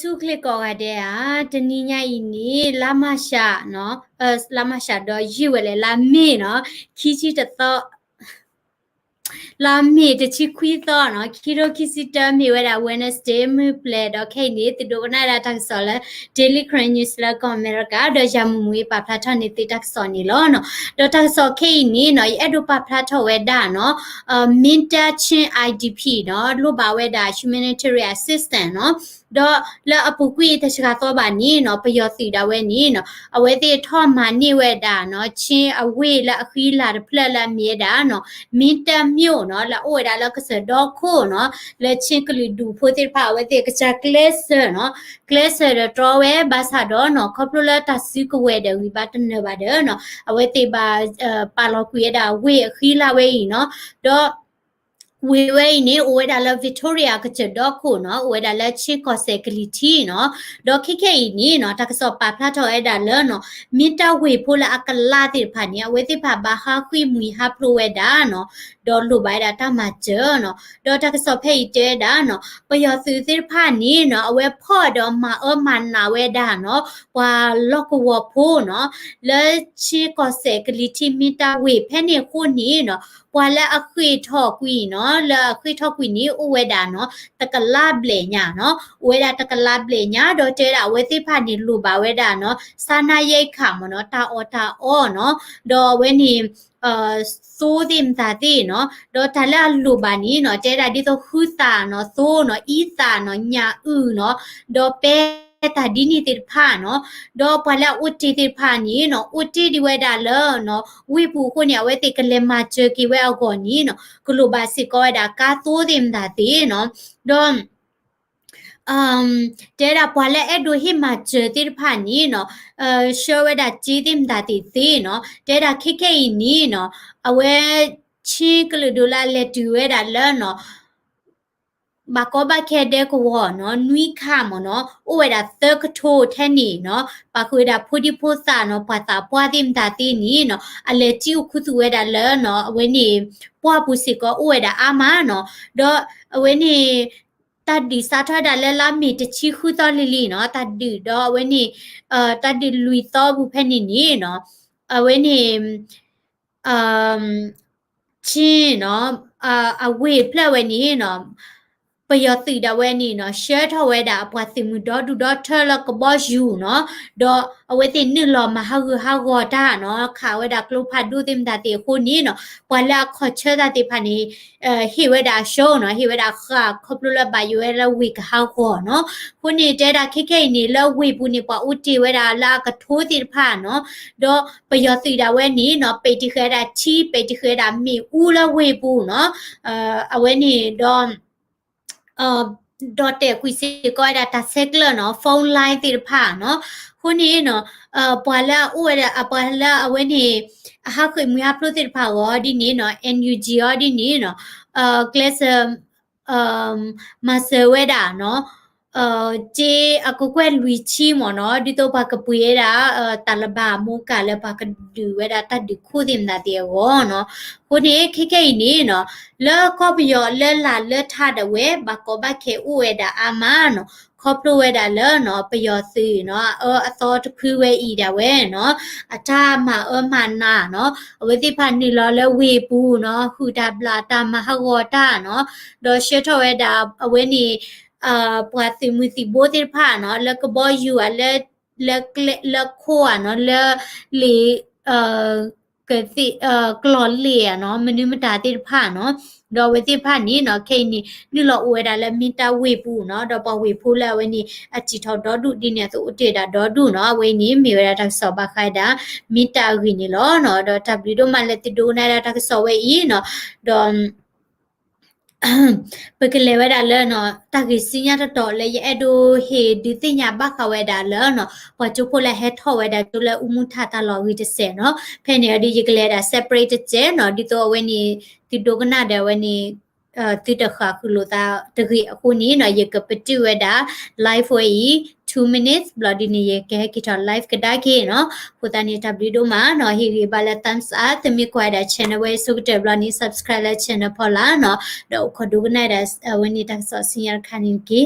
စုခလစ်ကောကတဲ့တနီညာဤနီလာမရှာနော်လာမရှာတော့ရွေဝဲလေလာမေနော်ခီချီတတော့လာမေတချီခွီတော့နော်ခီရိုခီစီတမီဝဲတာ Wednesday မပလက်တော့ခိနေတဒိုကနာတာတက်ဆော်လဲ Daily Crane News လာကောအမေရိကတော့ရမမွေးပါဖလာထနေတတက်ဆော်နေလောနော်တော့တက်ဆော်ခိနေနော်အဲ့ဒိုပါဖလာထဝဲတာနော်မင်တာချင်း IDP နော်လို့ပါဝဲတာ humanitarian assistant နော်တော့လာအပူကွေတချကတော့ပါနီနော်ပယောစီတာဝဲနီနော်အဝဲတေထော့မာနေဝဲတာနော်ချင်းအဝေးလာအခီးလာဖလက်လာမြေတာနော်မင်တမျိုးနော်လာအိုဒါလာကစတော့ခိုနော်လက်ချင်းကလီဒူဖိုတေဖာဝဲတေကချကလစ်နော်ကလစ်တော့ဝဲဘာသာတော့နော်ခေါပလိုလာတစီကဝဲတယ်ဝီပါတနေပါတဲ့နော်အဝဲတေပါပါလောကွေတာဝေအခီးလာဝဲနော်တော့ဝေဝဲနေဝဲဒါလာဗစ်တိုးရီယာကချတော့ခုနော်ဝဲဒါလာချီကောဆက်ကလီတီနော်ဒေါ်ခိခေနီနော်တကဆောပါဖလာထောအဲ့ဒါလဲနော်မင်တာဝေဖိုလာအကလာတိဖာနီဝဲတိဖာဘာဟာခွေမူဟာပလိုဝဲဒါနော်ဒေါ်လိုဘိုင်ဒါတမချေနော်ဒေါ်တကဆောဖေးတဲဒါနော်ပယောစီတိဖာနီနော်အဝဲဖော့တော့မာမန်နာဝဲဒါနော်ဝါလော့ကဝဖိုးနော်လဲချီကောဆက်ကလီတီမင်တာဝေဖဲနေခုနီနော်ပွာလာအခွေထော့ကွီနော်လာခွေထော့ကွီနီဥဝဲတာနော်တကလာဘလေညာနော်ဝဲတာတကလာဘလေညာတော့တဲတာဝဲတိဖာနီလူပါဝဲတာနော်စာနာရိတ်ခါမနော်တာအောနော်တော့ဝဲနီစိုးတင်တာတိနော်တော့တလာလူပါနီနော်တဲတာဒီတော့ခူတာနော်စိုးနော်ဤတာနော်ညာဥနော်တော့ပဲတာဒီနီတိဖာနော်တော့ပလာဥတီတိဖာနီနော်ဥတီဒီဝဲတာလောနော်ဝိပူခုနေဝဲတိကလေမာချေကီဝဲအောက်ကောနီနော်ကလိုဘာစီကောဒါကာတိုးတင်တာတိနော်တော့တဲတာပွာလဲအဲ့ဒိုဟိမာချေတိဖာနီနော်ရှောဝဲတာជីတင်တာတိသေးနော်တဲတာခိခိနီနော်အဝဲချီကလူဒိုလာလက်တူဝဲတာလောနော်ဘာကောဘခဲတဲ့ကောနော်နွီခါမနော်ဥဝဲတာသကထိုထဲနီနော်ပါခွေတာဖူဒီဖိုစာနော်ပါတာပွားတင်တာတီနီနော်အလေချီခုသူဝဲတာလဲနော်အဝဲနေပွားပူစီကောဥဝဲတာအာမနော်တော့အဝဲနေတတ်ဒီစာထတာလဲလာမီတချီခုတော်လီလီနော်တတ်ဒီတော့အဝဲနေတတ်ဒီလူတော်ဘူးဖဲနီနီနော်အဝဲနေချင်းနော်အဝေးဖလက်ဝဲနီနော်ပယောတိတဝဲနီနော်ရှဲထဝဲတာအပွားစီမူတော့ဒူတော့ထလကဘောယူနော်တော့အဝဲတိနိလောမဟာဂဂောတာနော်ခါဝဲတာကလုဖတ်ဒူတင်တာတေခုနီနော်ပွာလာခေါ်ချတာတေဖာနီဟိဝဲတာရှောနော်ဟိဝဲတာခါခေါပလူလဘယဝဲလဝိကဟောကောနော်ခုနီတဲတာခိခိနီလဝိပူနီပွာဥတီဝဲတာလာကထိုးတိဖာနော်တော့ပယောတိတဝဲနီနော်ပေတိခဲတာချီပေတိခဲတာမီဦးလဝိပူနော်အဝဲနီတော့ဒေါ်တဲ့ကွီစီကောဒါတာဆက်လနော်ဖုန်းလိုင်းတိဖာနော်ခုနီနော်ပွာလာဥဝဲအပွာလာအဝဲနေအဟာခွေမွေအပလိုတိဖာဝဒီနီနော် NUG ဒီနီနော်ကလစ်မဆဝဲဒါနော်ဂျေအကူကွဲလူချီမနော်ဒီတော့ဘာကပွေရာတလဘာမူကလည်းဘာကဒူဝဲဒါတတ်ဒီခုတင်တာတေဝနော်ခုနေခိခိနေနော်လောကောပယောလဲလာလဲထတဲ့ဝဲဘာကောဘခဲဥဝဲဒါအာမနော်ခေါပလိုဝဲတာလဲနော်ပယောစီနော်အသောတခုဝဲဤတာဝဲနော်အထာမမနာနော်အဝတိဖာနီလောလဲဝေပူနော်ဟူတာပလာတာမဟဂောတာနော်ဒေါ်ရှေထဝဲတာအဝဲနီပွားစီမူစီဘိုတိဖာနော်လကဘောယူလခိုးနော်လေကစီကလော်လီနော်မနုမတာတိဖာနော်တော့ဝတိဖာနီနော်ခိနီနိလောဝဲတာလဲမီတာဝေပူနော်တော့ပဝေဖူးလဲဝဲနီအချီထောဒေါ်ဒုဒီနေဆိုဥတေတာဒေါ်ဒုနော်ဝဲနီမီဝဲတာဆောဘခိုင်တာမီတာဝီနီလောနော်တော့တဘလီတို့မလက်တီဒိုနာတာဆောဝဲဤနော်တော့ပကလေဝဒါလနော်တကီစညာတော်လေအဲ့ဒိုဟေဒီတင်ညာဘခဝဲဒါလနော်ပချိုဖိုလေဟက်ထောဝဲဒါတူလေဥမှုထတာလောဝီတဆေနော်ဖဲနေဒီကလေဒါ separated ကျနော်ဒီတော့ဝဲနီဒီဒိုကနာတဲ့ဝဲနီတိတခါခုလိုတာတကီအခုနီနော်ရကပတိဝဲဒါ live ဝဲ 2 minutes bloody ni ye ke kita live kada ke no putani w do ma no hi ri bala thumbs up temi kwa da channel we so te bloody subscribe la channel phola no do khodu na da when ni tak so senior khanin ke